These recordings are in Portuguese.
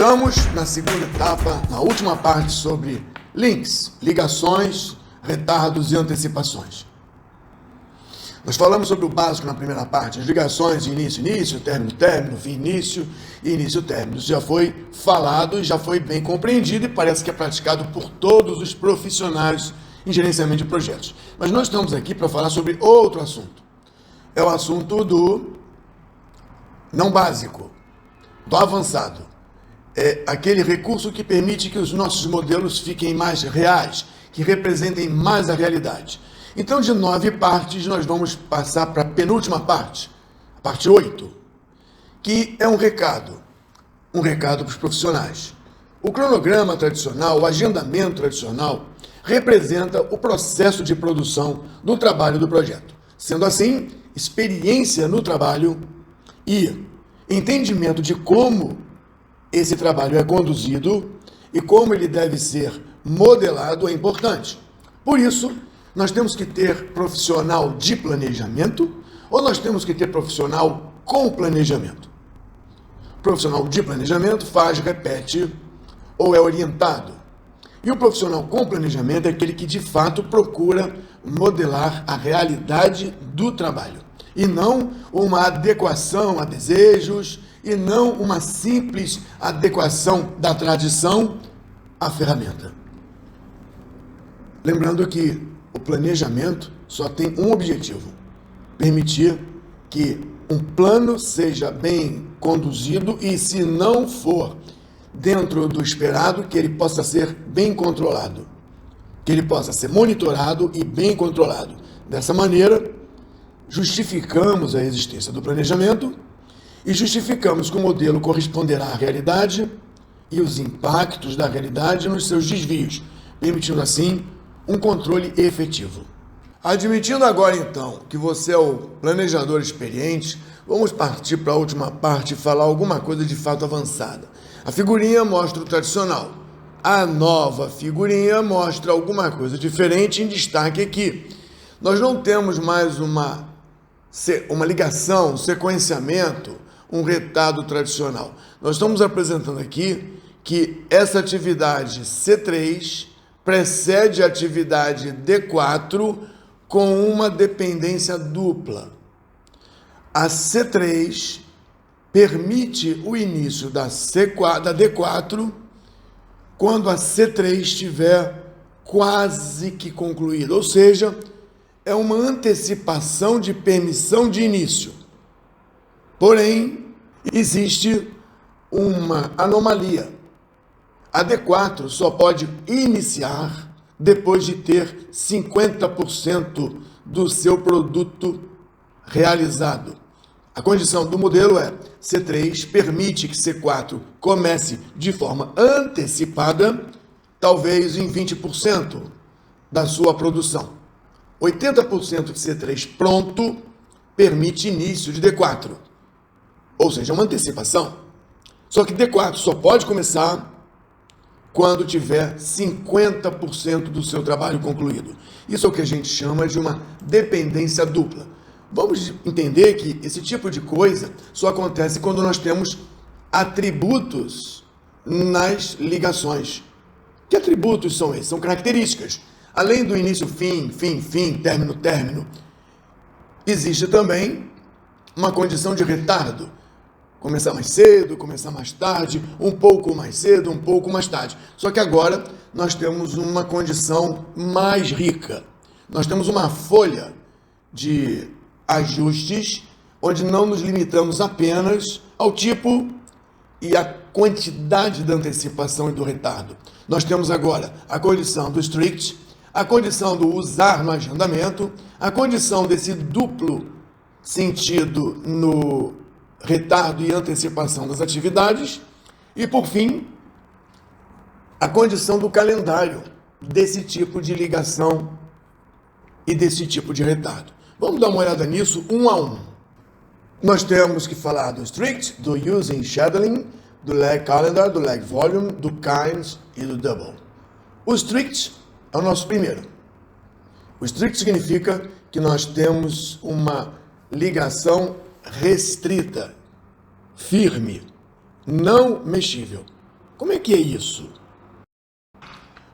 Estamos na segunda etapa, na última parte sobre links, ligações, retardos e antecipações. Nós falamos sobre o básico na primeira parte, as ligações de início, término, fim, início, término. Isso já foi falado e já foi bem compreendido e parece que é praticado por todos os profissionais em gerenciamento de projetos. Mas nós estamos aqui para falar sobre outro assunto. É o assunto do não básico, do avançado. É aquele recurso que permite que os nossos modelos fiquem mais reais, que representem mais a realidade. Então, de 9 partes, nós vamos passar para a penúltima parte, a parte 8, que é um recado para os profissionais. O cronograma tradicional, o agendamento tradicional, representa o processo de produção do trabalho do projeto. Sendo assim, experiência no trabalho e entendimento de como esse trabalho é conduzido e como ele deve ser modelado é importante. Por isso, nós temos que ter profissional de planejamento ou nós temos que ter profissional com planejamento. Profissional de planejamento faz, repete ou é orientado. E o profissional com planejamento é aquele que de fato procura modelar a realidade do trabalho e não uma adequação a desejos e não uma simples adequação da tradição à ferramenta. Lembrando que o planejamento só tem um objetivo: permitir que um plano seja bem conduzido e, se não for dentro do esperado, que ele possa ser bem controlado, que ele possa ser monitorado e bem controlado. Dessa maneira, justificamos a existência do planejamento e justificamos que o modelo corresponderá à realidade e os impactos da realidade nos seus desvios, permitindo assim um controle efetivo. Admitindo agora então que você é o planejador experiente, vamos partir para a última parte e falar alguma coisa de fato avançada. A figurinha mostra o tradicional. A nova figurinha mostra alguma coisa diferente em destaque aqui. Nós não temos mais uma ligação, um sequenciamento, um retardo tradicional. Nós estamos apresentando aqui que essa atividade C3 precede a atividade D4 com uma dependência dupla. A C3 permite o início da D4 quando a C3 estiver quase que concluída, ou seja, é uma antecipação de permissão de início. Porém, existe uma anomalia. A D4 só pode iniciar depois de ter 50% do seu produto realizado. A condição do modelo é: C3 permite que C4 comece de forma antecipada, talvez em 20% da sua produção. 80% de C3 pronto permite início de D4, ou seja, uma antecipação. Só que D4 só pode começar quando tiver 50% do seu trabalho concluído. Isso é o que a gente chama de uma dependência dupla. Vamos entender que esse tipo de coisa só acontece quando nós temos atributos nas ligações. Que atributos são esses? São características. Além do início, fim, término, existe também uma condição de retardo. Começar mais cedo, começar mais tarde, um pouco mais cedo, um pouco mais tarde. Só que agora nós temos uma condição mais rica. Nós temos uma folha de ajustes, onde não nos limitamos apenas ao tipo e à quantidade da antecipação e do retardo. Nós temos agora a condição do strict, a condição do usar no agendamento, a condição desse duplo sentido no retardo e antecipação das atividades e, por fim, a condição do calendário desse tipo de ligação e desse tipo de retardo. Vamos dar uma olhada nisso um a um. Nós temos que falar do strict, do using scheduling, do lag calendar, do lag volume, do kinds e do double. O strict é o nosso primeiro. O strict significa que nós temos uma ligação restrita, firme, não mexível. Como é que é isso?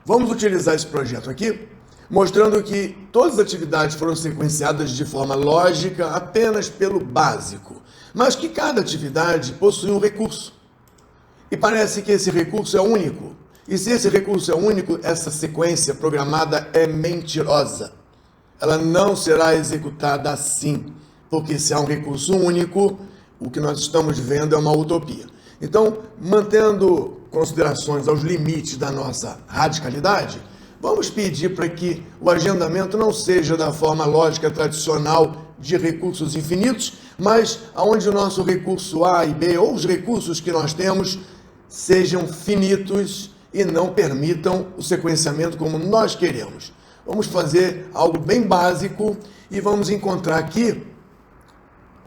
Vamos utilizar esse projeto aqui, mostrando que todas as atividades foram sequenciadas de forma lógica apenas pelo básico, mas que cada atividade possui um recurso. E parece que esse recurso é único. E se esse recurso é único, essa sequência programada é mentirosa. Ela não será executada assim, porque se há um recurso único, o que nós estamos vendo é uma utopia. Então, mantendo considerações aos limites da nossa radicalidade, vamos pedir para que o agendamento não seja da forma lógica tradicional de recursos infinitos, mas onde o nosso recurso A e B, ou os recursos que nós temos, sejam finitos e não permitam o sequenciamento como nós queremos. Vamos fazer algo bem básico e vamos encontrar aqui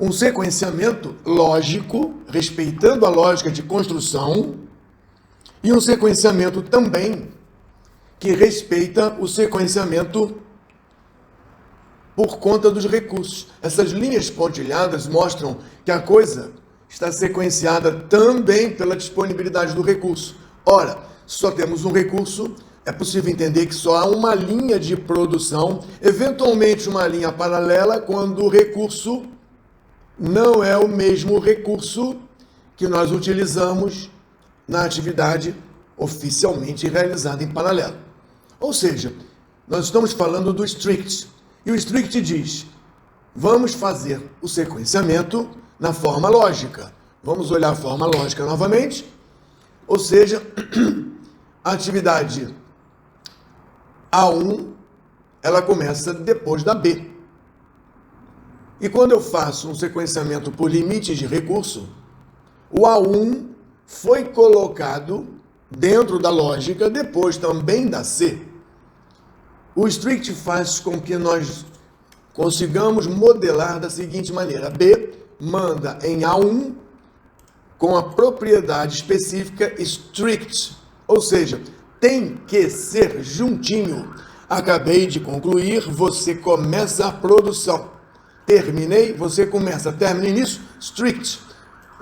um sequenciamento lógico, respeitando a lógica de construção, e um sequenciamento também que respeita o sequenciamento por conta dos recursos. Essas linhas pontilhadas mostram que a coisa está sequenciada também pela disponibilidade do recurso. Ora, se só temos um recurso, é possível entender que só há uma linha de produção, eventualmente uma linha paralela, quando o recurso não é o mesmo recurso que nós utilizamos na atividade oficialmente realizada em paralelo. Ou seja, nós estamos falando do strict. E o strict diz, vamos fazer o sequenciamento na forma lógica. Vamos olhar a forma lógica novamente. Ou seja, a atividade A1, ela começa depois da B. E quando eu faço um sequenciamento por limites de recurso, o A1 foi colocado dentro da lógica depois também da C. O strict faz com que nós consigamos modelar da seguinte maneira. B manda em A1 com a propriedade específica strict, ou seja, tem que ser juntinho. Acabei de concluir, você começa a produção. Terminei, você começa. Terminei nisso, strict.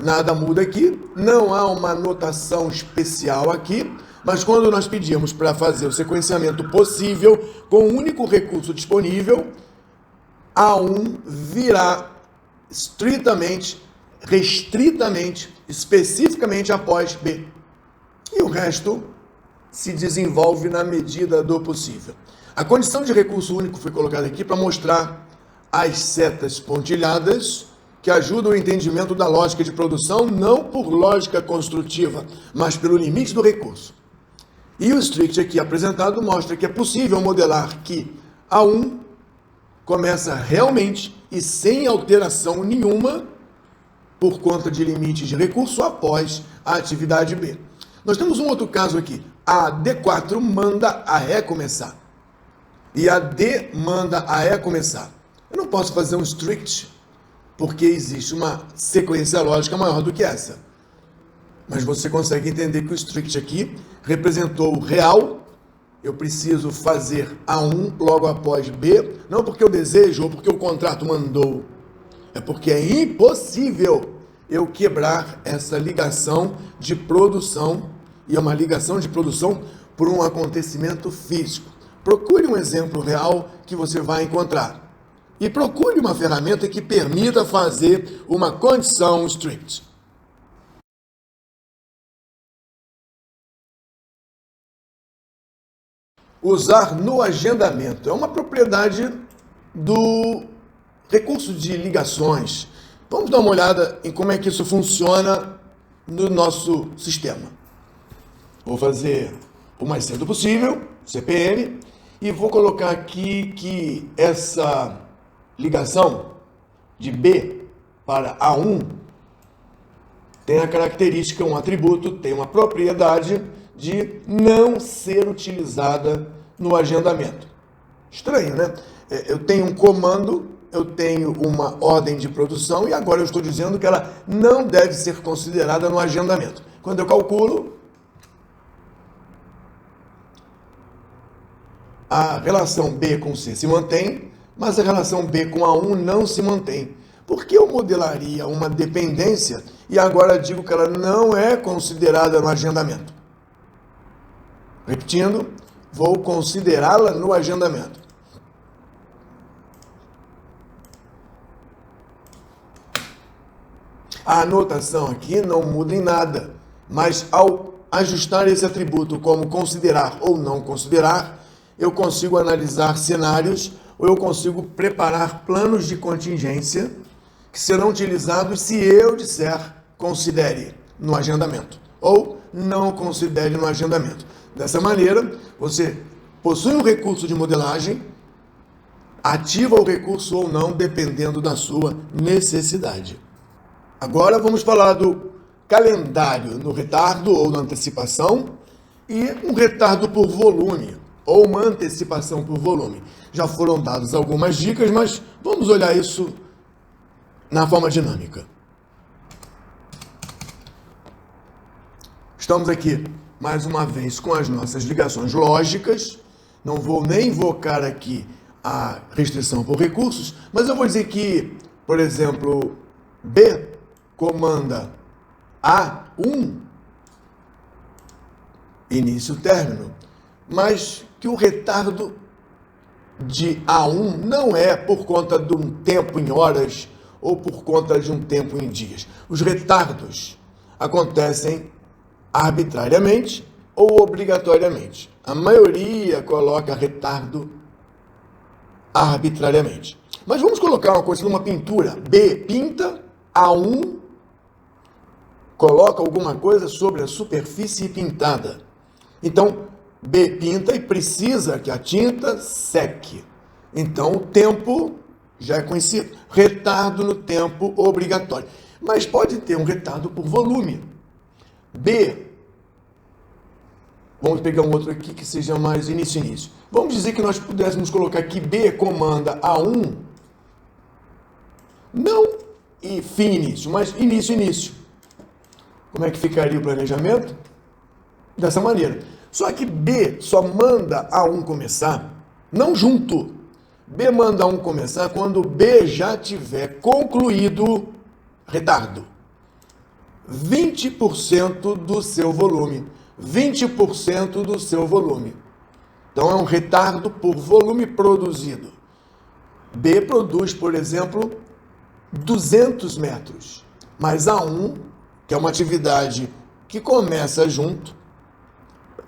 Nada muda aqui, não há uma notação especial aqui, mas quando nós pedimos para fazer o sequenciamento possível com o único recurso disponível, A1 virá estritamente, restritamente, especificamente após B. E o resto se desenvolve na medida do possível. A condição de recurso único foi colocada aqui para mostrar as setas pontilhadas que ajudam o entendimento da lógica de produção, não por lógica construtiva, mas pelo limite do recurso. E o strict aqui apresentado mostra que é possível modelar que A1 começa realmente e sem alteração nenhuma por conta de limites de recurso após a atividade B. Nós temos um outro caso aqui. A D4 manda a E começar. E a D manda a E começar. Eu não posso fazer um strict, porque existe uma sequência lógica maior do que essa. Mas você consegue entender que o strict aqui representou o real. Eu preciso fazer A1 logo após B, não porque eu desejo ou porque o contrato mandou. É porque é impossível eu quebrar essa ligação de produção, e é uma ligação de produção por um acontecimento físico. Procure um exemplo real que você vai encontrar. E procure uma ferramenta que permita fazer uma condição strict. Usar no agendamento é uma propriedade do recurso de ligações. Vamos dar uma olhada em como é que isso funciona no nosso sistema. Vou fazer o mais cedo possível, CPM, e vou colocar aqui que essa ligação de B para A1 tem a característica, um atributo, tem uma propriedade de não ser utilizada no agendamento. Estranho, né? Eu tenho um comando, eu tenho uma ordem de produção e agora eu estou dizendo que ela não deve ser considerada no agendamento. Quando eu calculo, a relação B com C se mantém, mas a relação B com A1 não se mantém. Por que eu modelaria uma dependência e agora digo que ela não é considerada no agendamento? Repetindo, vou considerá-la no agendamento. A anotação aqui não muda em nada, mas ao ajustar esse atributo como considerar ou não considerar, eu consigo analisar cenários ou eu consigo preparar planos de contingência que serão utilizados se eu disser considere no agendamento ou não considere no agendamento. Dessa maneira, você possui um recurso de modelagem, ativa o recurso ou não, dependendo da sua necessidade. Agora vamos falar do calendário no retardo ou na antecipação e um retardo por volume ou uma antecipação por volume. Já foram dadas algumas dicas, mas vamos olhar isso na forma dinâmica. Estamos aqui mais uma vez com as nossas ligações lógicas. Não vou nem invocar aqui a restrição por recursos, mas eu vou dizer que, por exemplo, B comanda A1, início-término, mas que o retardo de A1 não é por conta de um tempo em horas ou por conta de um tempo em dias. Os retardos acontecem arbitrariamente ou obrigatoriamente. A maioria coloca retardo arbitrariamente. Mas vamos colocar uma coisa numa pintura. B pinta, A1 coloca alguma coisa sobre a superfície pintada. Então, B pinta e precisa que a tinta seque. Então, o tempo já é conhecido. Retardo no tempo obrigatório. Mas pode ter um retardo por volume. B, vamos pegar um outro aqui que seja mais início. Vamos dizer que nós pudéssemos colocar que B comanda A1, não e fim início, mas início. Como é que ficaria o planejamento? Dessa maneira. Só que B só manda A1 começar, não junto. B manda A1 começar quando B já tiver concluído retardo. 20% do seu volume. 20% do seu volume. Então é um retardo por volume produzido. B produz, por exemplo, 200 metros. Mas A1, que é uma atividade que começa junto,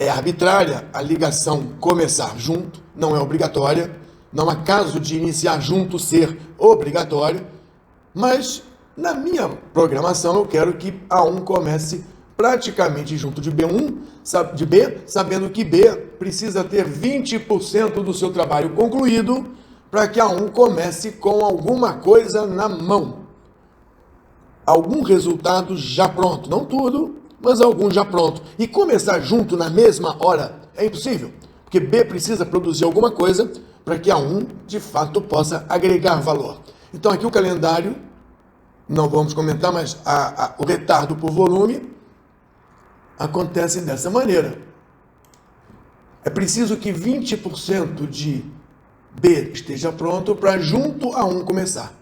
é arbitrária a ligação começar junto, não é obrigatória. Não há caso de iniciar junto ser obrigatório, mas na minha programação eu quero que A1 comece praticamente junto de B1, de B, sabendo que B precisa ter 20% do seu trabalho concluído para que A1 comece com alguma coisa na mão. Algum resultado já pronto. Não tudo, mas algum já pronto. E começar junto na mesma hora é impossível, porque B precisa produzir alguma coisa para que A1, de fato, possa agregar valor. Então aqui o calendário, não vamos comentar, mas o retardo por volume acontece dessa maneira. É preciso que 20% de B esteja pronto para junto A1 começar.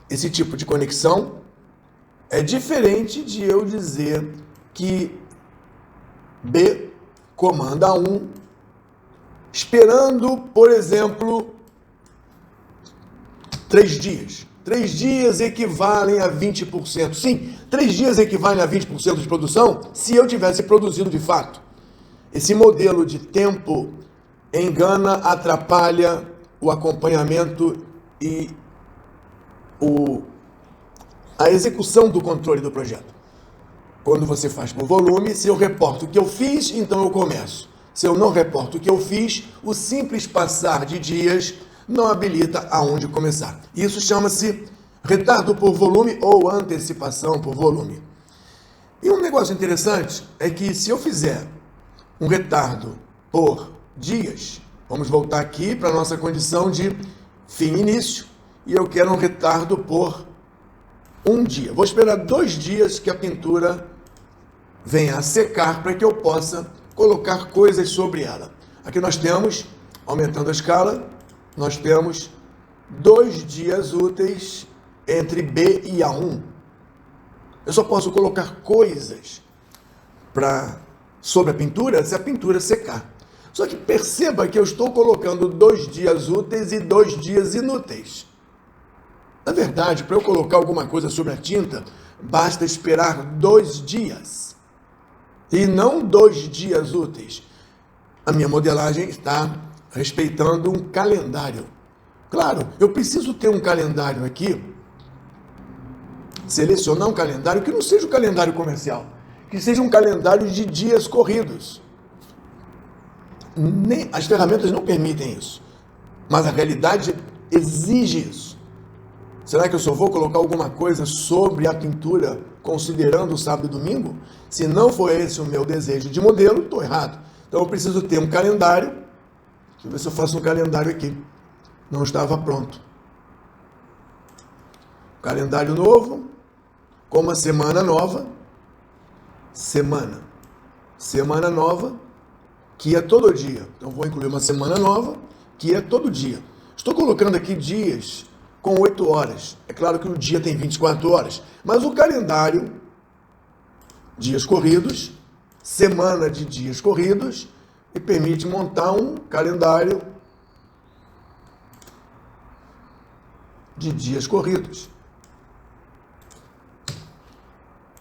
Esse tipo de conexão é diferente de eu dizer que B comanda A1 esperando, por exemplo, 3 dias. 3 dias equivalem a 20%. Sim, 3 dias equivalem a 20% de produção se eu tivesse produzido de fato. Esse modelo de tempo engana, atrapalha o acompanhamento e a execução do controle do projeto. Quando você faz por volume, se eu reporto o que eu fiz, então eu começo. Se eu não reporto o que eu fiz, o simples passar de dias não habilita aonde começar. Isso chama-se retardo por volume ou antecipação por volume. E um negócio interessante é que se eu fizer um retardo por dias, vamos voltar aqui para a nossa condição de fim e início, e eu quero um retardo por um dia. Vou esperar 2 dias que a pintura venha a secar para que eu possa colocar coisas sobre ela. Aqui nós temos, aumentando a escala, nós temos 2 dias úteis entre B e A1. Eu só posso colocar coisas para sobre a pintura se a pintura secar. Só que perceba que eu estou colocando 2 dias úteis e 2 dias inúteis. Na verdade, para eu colocar alguma coisa sobre a tinta, basta esperar 2 dias. E não 2 dias úteis. A minha modelagem está respeitando um calendário. Claro, eu preciso ter um calendário aqui, selecionar um calendário que não seja um calendário comercial, que seja um calendário de dias corridos. As ferramentas não permitem isso, mas a realidade exige isso. Será que eu só vou colocar alguma coisa sobre a pintura considerando o sábado e domingo? Se não for esse o meu desejo de modelo, estou errado. Então eu preciso ter um calendário. Deixa eu ver se eu faço um calendário aqui. Não estava pronto. Calendário novo, com uma semana nova. Semana nova, que é todo dia. Então vou incluir uma semana nova, que é todo dia. Estou colocando aqui dias com 8 horas. É claro que o dia tem 24 horas, mas o calendário, dias corridos, semana de dias corridos, me permite montar um calendário de dias corridos.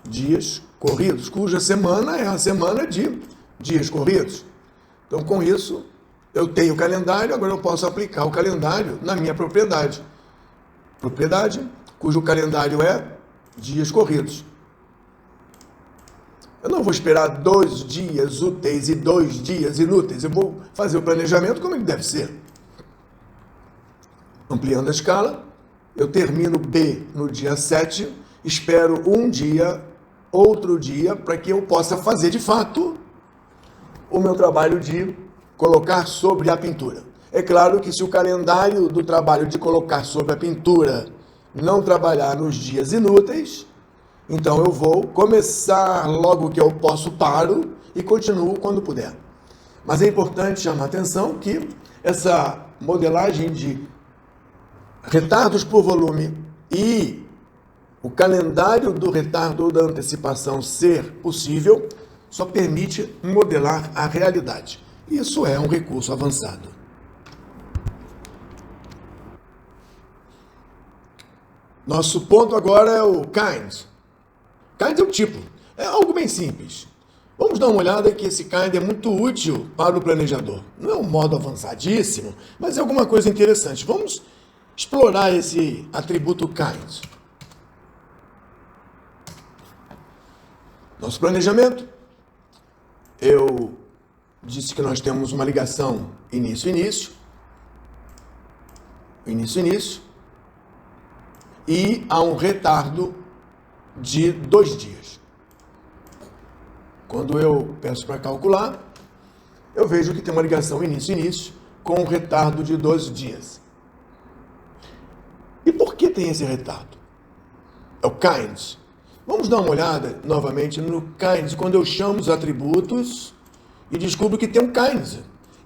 Dias corridos, cuja semana é a semana de dias corridos. Então, com isso, eu tenho o calendário, agora eu posso aplicar o calendário na minha propriedade. Propriedade, cujo calendário é dias corridos. Eu não vou esperar 2 dias úteis e 2 dias inúteis. Eu vou fazer o planejamento como ele deve ser. Ampliando a escala, eu termino B no dia 7, espero um dia, outro dia, para que eu possa fazer de fato o meu trabalho de colocar sobre a pintura. É claro que se o calendário do trabalho de colocar sobre a pintura não trabalhar nos dias inúteis, então eu vou começar logo que eu posso, paro e continuo quando puder. Mas é importante chamar a atenção que essa modelagem de retardos por volume e o calendário do retardo ou da antecipação ser possível só permite modelar a realidade. Isso é um recurso avançado. Nosso ponto agora é o kind. Kind é o tipo. É algo bem simples. Vamos dar uma olhada que esse kind é muito útil para o planejador. Não é um modo avançadíssimo, mas é alguma coisa interessante. Vamos explorar esse atributo kind. Nosso planejamento. Eu disse que nós temos uma ligação início-início. Início-início. E há um retardo de 2 dias. Quando eu peço para calcular, eu vejo que tem uma ligação início-início com um retardo de 2 dias. E por que tem esse retardo? É o kind. Vamos dar uma olhada novamente no kind, quando eu chamo os atributos e descubro que tem um kind.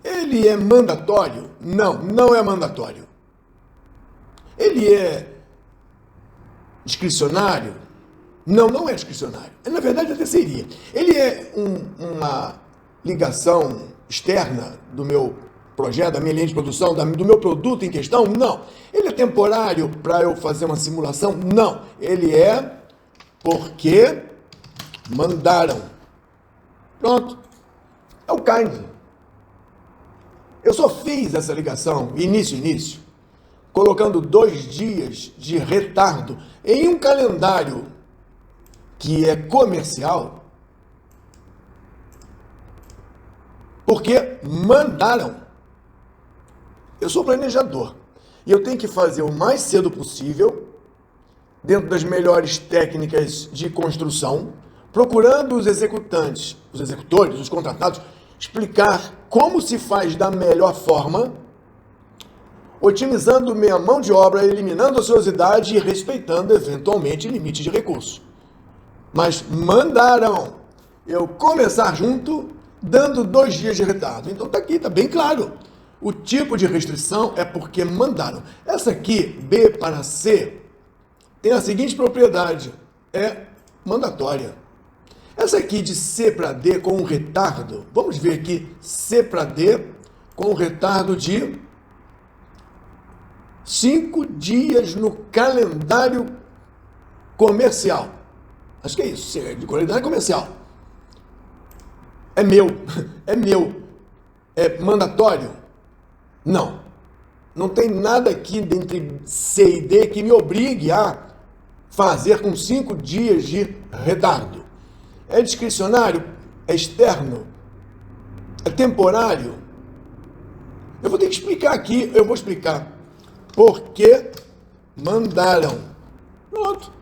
Ele é mandatório? Não, não é mandatório. Ele é discricionário? Não, não é discricionário. Na verdade, até seria. Ele é uma ligação externa do meu projeto, da minha linha de produção, do meu produto em questão? Não. Ele é temporário para eu fazer uma simulação? Não. Ele é porque mandaram. Pronto. É o kind. Eu só fiz essa ligação, início, colocando 2 dias de retardo em um calendário que é comercial, porque mandaram. Eu sou planejador e eu tenho que fazer o mais cedo possível, dentro das melhores técnicas de construção, procurando os executantes, os executores, os contratados, explicar como se faz da melhor forma, otimizando minha mão de obra, eliminando a ociosidade e respeitando, eventualmente, limite de recurso. Mas mandaram eu começar junto, dando 2 dias de retardo. Então tá aqui, está bem claro. O tipo de restrição é porque mandaram. Essa aqui, B para C, tem a seguinte propriedade, é mandatória. Essa aqui de C para D com um retardo, vamos ver aqui, C para D com um retardo de 5 dias no calendário comercial. Acho que é isso, de calendário comercial. É meu, é meu. É mandatório? Não. Não tem nada aqui entre C e D que me obrigue a fazer com 5 dias de retardo. É discricionário? É externo? É temporário? Eu vou ter que explicar aqui, eu vou explicar. Porque mandaram. Pronto.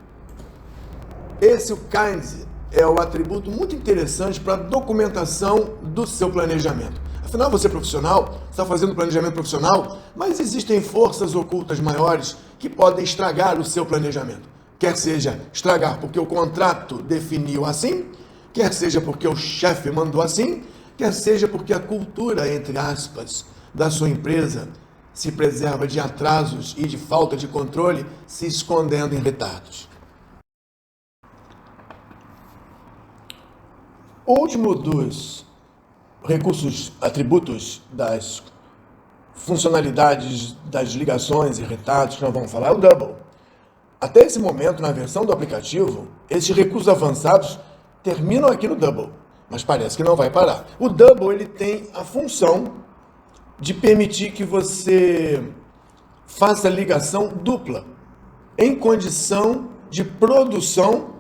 Esse, o kind, é o atributo muito interessante para a documentação do seu planejamento. Afinal, você é profissional, está fazendo planejamento profissional, mas existem forças ocultas maiores que podem estragar o seu planejamento. Quer seja estragar porque o contrato definiu assim, quer seja porque o chefe mandou assim, quer seja porque a cultura, entre aspas, da sua empresa se preserva de atrasos e de falta de controle, se escondendo em retardos. O último dos recursos, atributos das funcionalidades das ligações e retardos que nós vamos falar é o double. Até esse momento, na versão do aplicativo, esses recursos avançados terminam aqui no double, mas parece que não vai parar. O double ele tem a função de permitir que você faça ligação dupla, em condição de produção,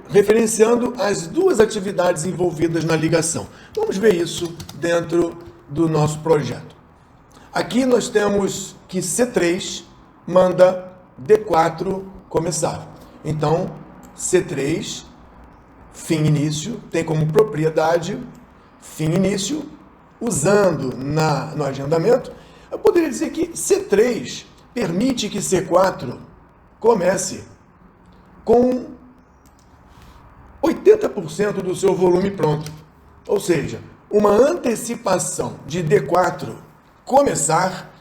referenciando as duas atividades envolvidas na ligação. Vamos ver isso dentro do nosso projeto. Aqui nós temos que C3 manda D4 começar. Então, C3, fim início, tem como propriedade fim início, usando no agendamento, eu poderia dizer que C3 permite que C4 comece com 80% do seu volume pronto. Ou seja, uma antecipação de D4 começar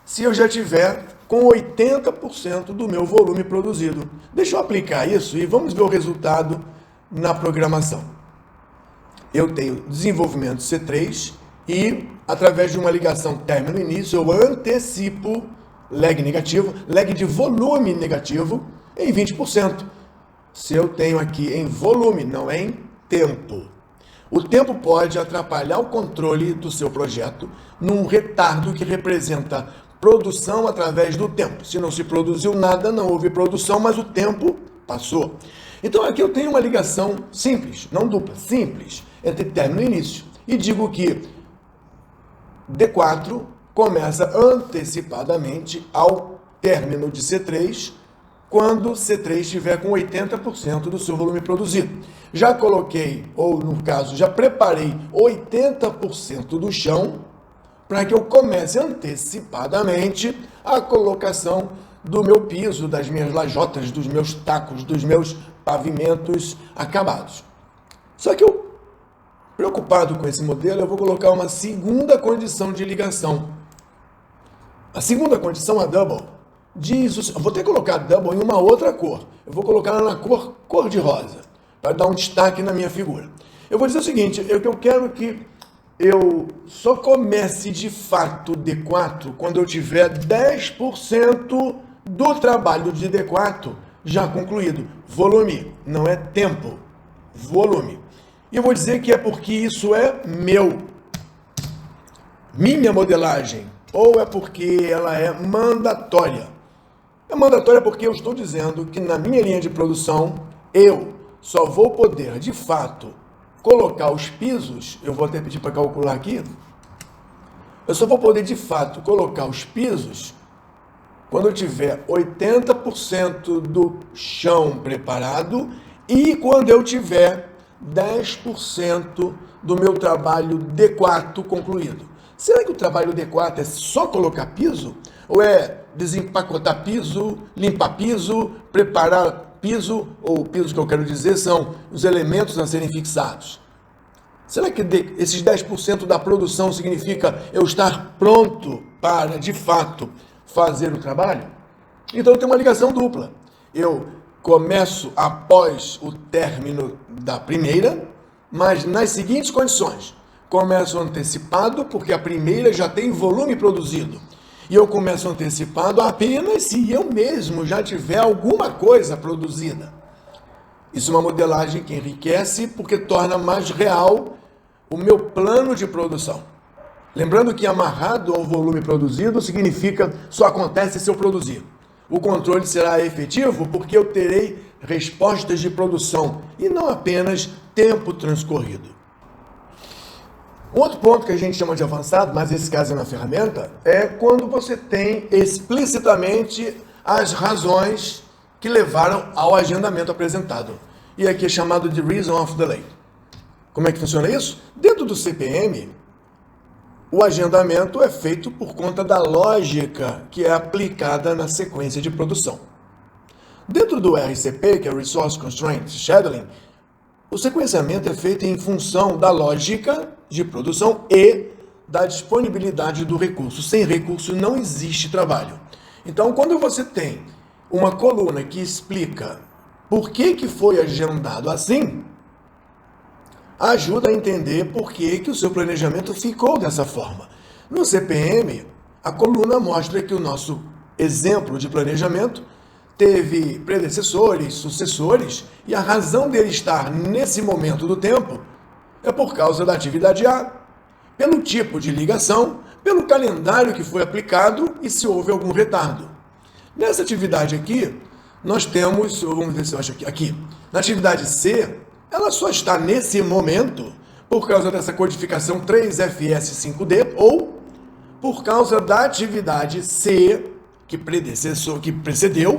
se eu já tiver com 80% do meu volume produzido. Deixa eu aplicar isso e vamos ver o resultado na programação. Eu tenho desenvolvimento C3 e, através de uma ligação término-início, eu antecipo lag negativo, lag de volume negativo, em 20%. Se eu tenho aqui em volume, não é em tempo. O tempo pode atrapalhar o controle do seu projeto num retardo que representa produção através do tempo. Se não se produziu nada, não houve produção, mas o tempo passou. Então aqui eu tenho uma ligação simples, não dupla, simples, entre término e início. E digo que D4 começa antecipadamente ao término de C3, quando C3 estiver com 80% do seu volume produzido. Já coloquei, ou no caso, já preparei 80% do chão para que eu comece antecipadamente a colocação do meu piso, das minhas lajotas, dos meus tacos, dos meus pavimentos acabados. Só que eu, preocupado com esse modelo, eu vou colocar uma segunda condição de ligação. A segunda condição, a double, diz, eu vou ter que colocar double em uma outra cor. Eu vou colocar ela na cor de rosa, para dar um destaque na minha figura. Eu vou dizer o seguinte, eu quero que eu só comece de fato D4 quando eu tiver 10% do trabalho de D4 já concluído. Volume, não é tempo, volume. E eu vou dizer que é porque isso é minha modelagem, ou é porque ela é mandatória. É mandatória porque eu estou dizendo que na minha linha de produção, eu só vou poder, de fato, colocar os pisos, eu vou até pedir para calcular aqui, eu só vou poder, de fato, colocar os pisos quando eu tiver 80% do chão preparado e quando eu tiver 10% do meu trabalho D4 concluído. Será que o trabalho D4 é só colocar piso? Ou é desempacotar piso, limpar piso, preparar piso, ou piso que eu quero dizer são os elementos a serem fixados? Será que esses 10% da produção significa eu estar pronto para, de fato, fazer o trabalho? Então eu tenho uma ligação dupla. Eu começo após o término da primeira, mas nas seguintes condições. Começo antecipado, porque a primeira já tem volume produzido. E eu começo antecipado apenas se eu mesmo já tiver alguma coisa produzida. Isso é uma modelagem que enriquece porque torna mais real o meu plano de produção. Lembrando que amarrado ao volume produzido significa só acontece se eu produzir. O controle será efetivo porque eu terei respostas de produção e não apenas tempo transcorrido. Um outro ponto que a gente chama de avançado, mas esse caso é na ferramenta, é quando você tem explicitamente as razões que levaram ao agendamento apresentado. E aqui é chamado de Reason of Delay. Como é que funciona isso? Dentro do CPM, o agendamento é feito por conta da lógica que é aplicada na sequência de produção. Dentro do RCP, que é Resource Constraint Scheduling, o sequenciamento é feito em função da lógica de produção e da disponibilidade do recurso. Sem recurso não existe trabalho. Então, quando você tem uma coluna que explica por que foi agendado assim, ajuda a entender por que o seu planejamento ficou dessa forma. No CPM, a coluna mostra que o nosso exemplo de planejamento teve predecessores, sucessores, e a razão dele estar nesse momento do tempo é por causa da atividade A, pelo tipo de ligação, pelo calendário que foi aplicado e se houve algum retardo. Nessa atividade aqui, nós temos, vamos ver se eu acho aqui, na atividade C, ela só está nesse momento por causa dessa codificação 3FS5D ou por causa da atividade C, que precedeu,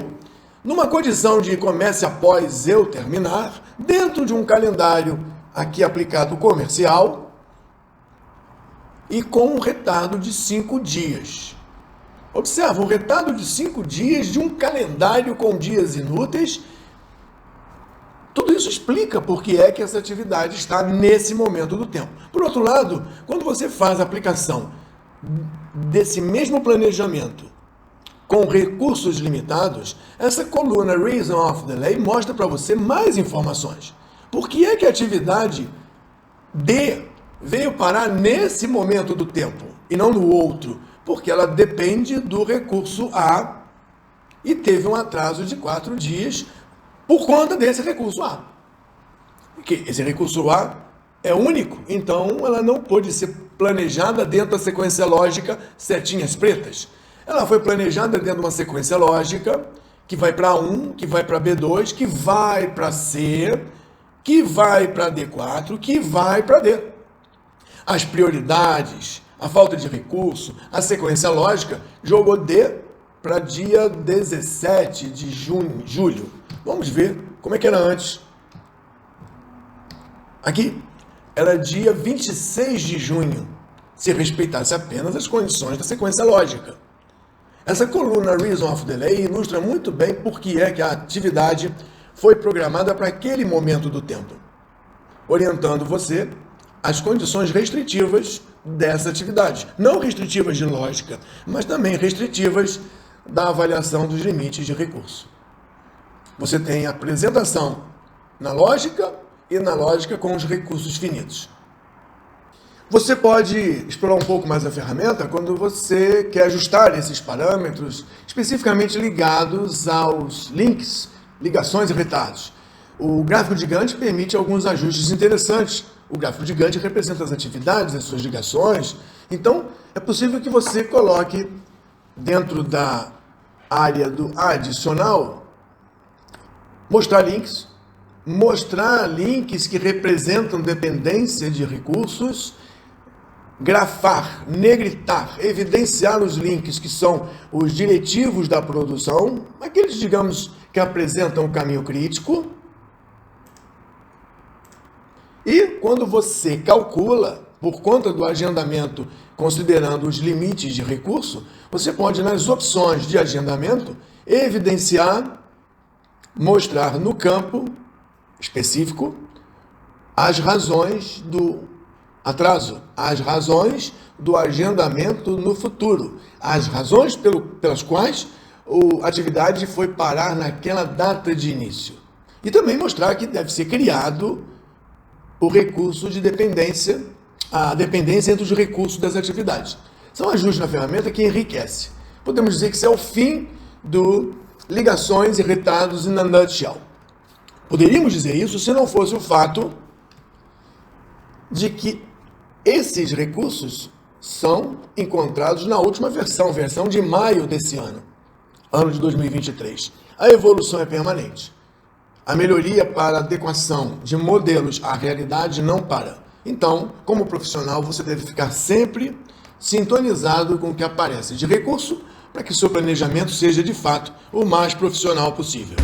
numa condição de comece após eu terminar, dentro de um calendário aqui aplicado comercial e com um retardo de 5 dias. Observa, um retardo de 5 dias de um calendário com dias inúteis. Tudo isso explica por que é que essa atividade está nesse momento do tempo. Por outro lado, quando você faz a aplicação desse mesmo planejamento com recursos limitados, essa coluna Reason of Delay mostra para você mais informações. Por que é que a atividade D veio parar nesse momento do tempo e não no outro? Porque ela depende do recurso A e teve um atraso de 4 dias por conta desse recurso A. Porque esse recurso A é único, então ela não pôde ser planejada dentro da sequência lógica setinhas pretas. Ela foi planejada dentro de uma sequência lógica que vai para 1, que vai para B2, que vai para C, que vai para D4, que vai para D. As prioridades, a falta de recurso, a sequência lógica jogou D para dia 17 de julho. Vamos ver como é que era antes. Aqui, era dia 26 de junho, se respeitasse apenas as condições da sequência lógica. Essa coluna Reason of Delay ilustra muito bem por que é que a atividade foi programada para aquele momento do tempo, orientando você às condições restritivas dessa atividade. Não restritivas de lógica, mas também restritivas da avaliação dos limites de recurso. Você tem a apresentação na lógica e na lógica com os recursos finitos. Você pode explorar um pouco mais a ferramenta quando você quer ajustar esses parâmetros especificamente ligados aos links, ligações e retardos. O gráfico de Gantt permite alguns ajustes interessantes. O gráfico de Gantt representa as atividades, as suas ligações. Então, é possível que você coloque dentro da área do adicional, mostrar links que representam dependência de recursos, grafar, negritar, evidenciar os links que são os diretivos da produção, aqueles, digamos, que apresentam o caminho crítico. E quando você calcula, por conta do agendamento, considerando os limites de recurso, você pode, nas opções de agendamento, evidenciar, mostrar no campo específico as razões do atraso, as razões do agendamento no futuro, as razões pelas quais a atividade foi parar naquela data de início. E também mostrar que deve ser criado o recurso de dependência, a dependência entre os recursos das atividades. São ajustes na ferramenta que enriquece. Podemos dizer que isso é o fim do ligações e retardos in a nutshell. Poderíamos dizer isso se não fosse o fato de que esses recursos são encontrados na última versão de maio desse ano de 2023. A evolução é permanente. A melhoria para adequação de modelos à realidade não para. Então, como profissional, você deve ficar sempre sintonizado com o que aparece de recurso para que seu planejamento seja, de fato, o mais profissional possível.